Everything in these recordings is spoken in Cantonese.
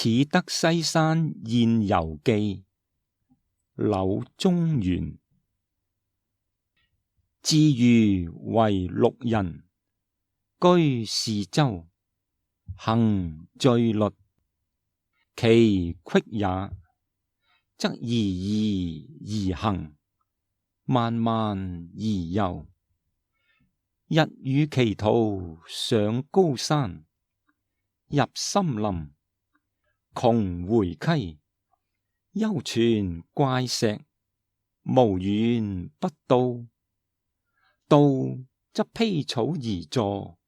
始得西山宴遊記，柳宗元。自余為六人，居士州，行罪律，其隙也，則怡而行，漫漫而遊。日與其徒上高山，入深林，窮回溪，幽泉怪石，無遠不到。到則披草而坐，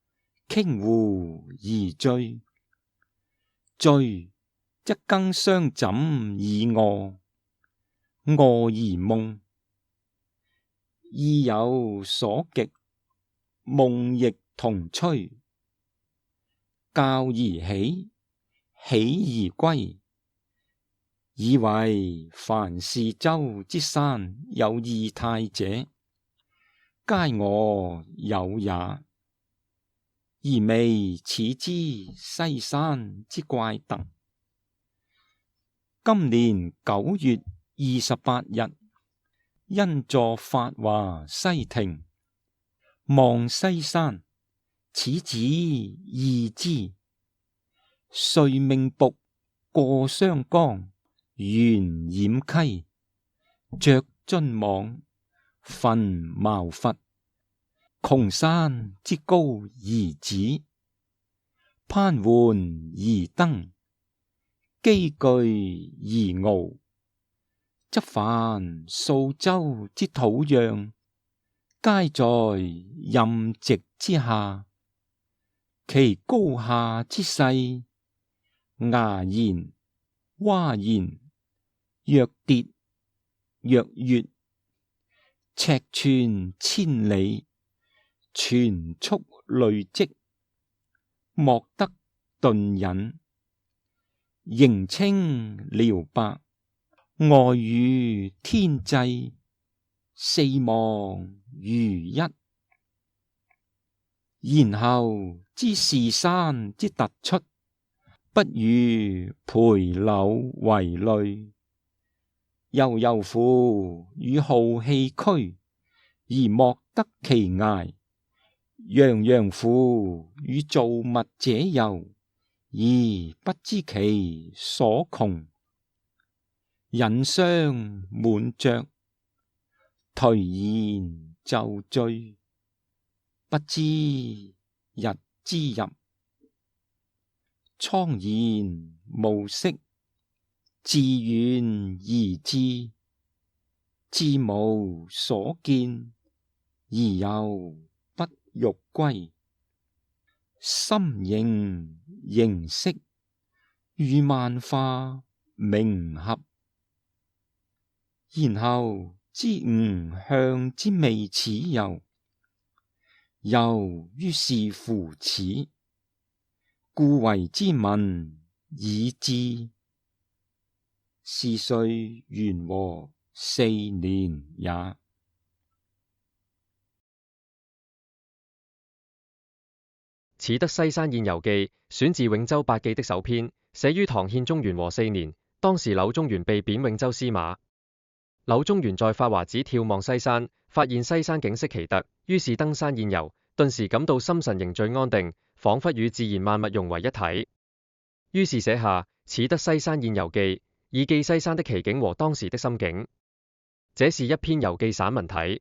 傾壺而醉。醉則更相枕而臥，臥而夢。意有所極，夢亦同趨。覺而起，起而歸。以為凡是洲之山有異態者，皆我有也，而未始知西山之怪特。今年9月28日，因坐法華西亭，望西山，始指意之。遂命僕過湘江，沿冉溪，着樽網，焚茅伐，窮山之高而止，攀援而登，積據而遨。則凡數洲之土壤，皆在任席之下，其高下之勢，崖然窪然，若跌若躍，尺寸千里，全速累積，莫得頓隱。形清遼白，外與天際，四望如一。然後知是山之突出，不與培柳為類。悠悠乎與浩氣俱，而莫得其涯。洋洋乎與造物者遊，而不知其所窮。引觴滿酌，頹然就醉，不知日之入。蒼然無色，自遠而至，至無所見，而又不欲歸。心形形色，與萬化冥合。然後知吾向之未始有，由於是乎此，故為之文以志。是歲元和4年也。始得西山宴遊記選自永州百記的首篇，寫於唐憲宗元和4年。當時柳宗元被貶永州司馬。柳宗元在法華寺眺望西山，發現西山景色奇特，於是登山宴遊，頓時感到心神凝聚安定，仿佛與自然萬物融為一體。於是寫下《始得西山宴遊記》，以記西山的奇景和當時的心境。這是一篇遊記散文體，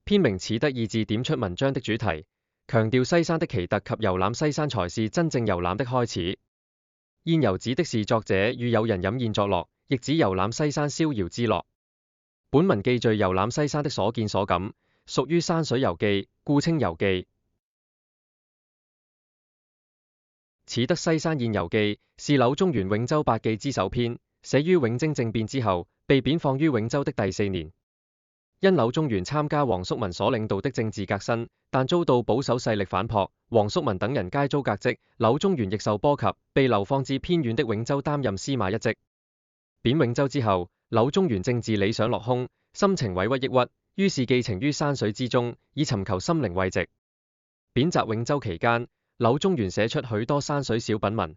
篇名《始得》意字點出文章的主題，強調西山的奇特及遊覽西山才是真正遊覽的開始。宴遊指的是作者與友人飲宴作樂，亦指遊覽西山逍遙之樂。本文記敘遊覽西山的所見所感，屬於山水遊記，故稱遊記。始得西山宴遊記是柳宗元永州百記之首篇，寫於永貞政變之後，被貶放於永州的第4年。因柳宗元參加黃叔文所領導的政治革新，但遭到保守勢力反撲，黃叔文等人皆遭革職，柳宗元亦受波及，被流放至偏遠的永州擔任司馬一職。貶永州之後，柳宗元政治理想落空，心情委屈抑鬱，於是寄情於山水之中，以尋求心靈慰藉。貶謫永州期間，柳宗元寫出許多山水小品文。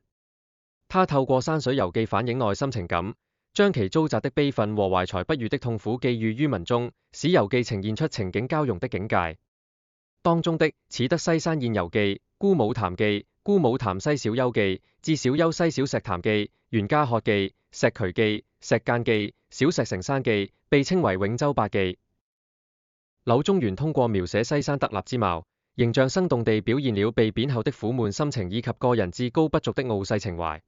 他透過山水遊記反映內心情感，將其遭襲的悲憤和懷才不遇的痛苦寄寓於文中，使遊記呈現出情景交融的境界。當中的《始得西山宴遊記》、《孤舞潭記》、《孤舞潭西小丘記》、《致小丘西小石潭記》、《袁家渴記》、《石渠記》、《石澗記》、《小石城山記》，被稱為永州八記。柳宗元通過描寫西山特立之貌，形象生動地表現了被貶後的苦悶心情以及個人至高不俗的傲世情懷。